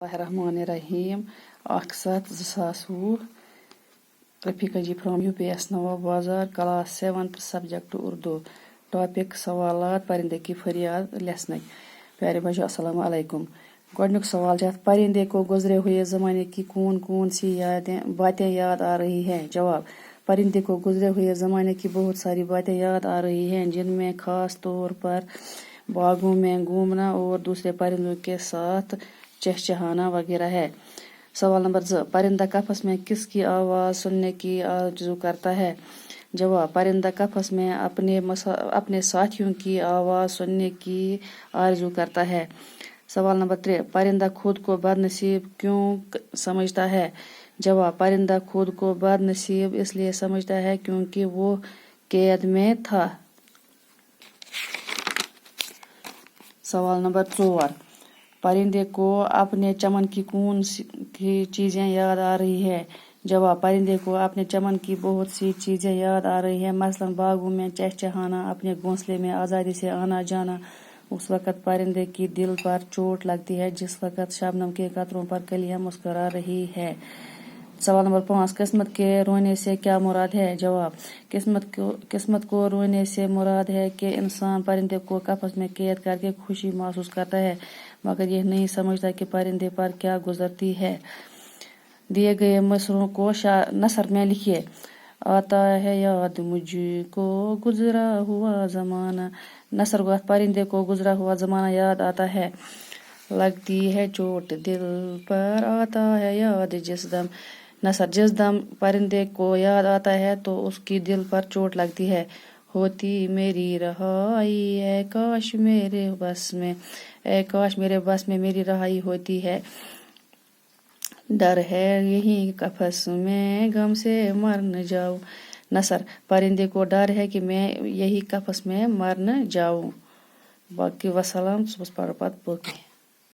Bismillahirrahmanirrahim 17/2020 Rafiqa ji from UPS Nawab Bazar class 7th subject Urdu topic سوالات پرندے کی فریاد لسنک پیارے بچوں السلام علیکم گۄڈنیُک سوال چھِ پرندے کو گزرے ہوئے زمانے کی کون سی باتیں یاد آ رہی ہیں جواب پرندے کو گزرے ہوئے زمانے کی بہت ساری باتیں یاد آ رہی ہیں جن میں خاص طور پر باغوں میں گھومنا اور دوسرے پرندوں کے ساتھ چہچہانا وغیرہ ہے۔ سوال نمبر 2 پرندہ قفس میں کس کی آواز سننے کی آرزو کرتا ہے جواب پرندہ قفس میں اپنے ساتھیوں کی آواز سننے کی آرزو کرتا ہے۔ سوال نمبر 3 پرندہ خود کو بد نصیب کیوں سمجھتا ہے جواب پرندہ خود کو بد نصیب اس لیے سمجھتا ہے کیونکہ وہ قید میں تھا۔ سوال نمبر 4 پرندے کو اپنے چمن کی کون سی چیزیں یاد آ رہی ہے جواب پرندے کو اپنے چمن کی بہت سی چیزیں یاد آ رہی ہیں مثلاً باغوں میں چہچہانا اپنے گھونسلے میں آزادی سے آنا جانا اس وقت پرندے کی دل پر چوٹ لگتی ہے جس وقت شبنم کے قطروں پر کلیاں مسکرا رہی ہے۔ سوال نمبر 5 قسمت کے رونے سے کیا مراد ہے جواب قسمت کو رونے سے مراد ہے کہ انسان پرندے کو قفس میں قید کر کے خوشی محسوس کرتا ہے مگر یہ نہیں سمجھتا کہ پرندے پر کیا گزرتی ہے۔ دیے گئے مصرعوں کو نثر میں لکھیے۔ آتا ہے یاد مجھ کو گزرا ہوا زمانہ نثر گو پرندے کو گزرا ہوا زمانہ یاد آتا ہے لگتی ہے چوٹ دل پر آتا ہے یاد جس دم نثر جس دم پرندے کو یاد آتا ہے تو اس کی دل پر چوٹ لگتی ہے ہوتی میری رہائی اے کاش میرے بس میں میری رہائی ہوتی ہے ڈر ہے یہی قفس میں غم سے مر نہ جاؤں نثر پرندے کو ڈر ہے کہ میں یہی قفس میں مر نہ جاؤں باقی وسلام صبح پڑھ پت باقی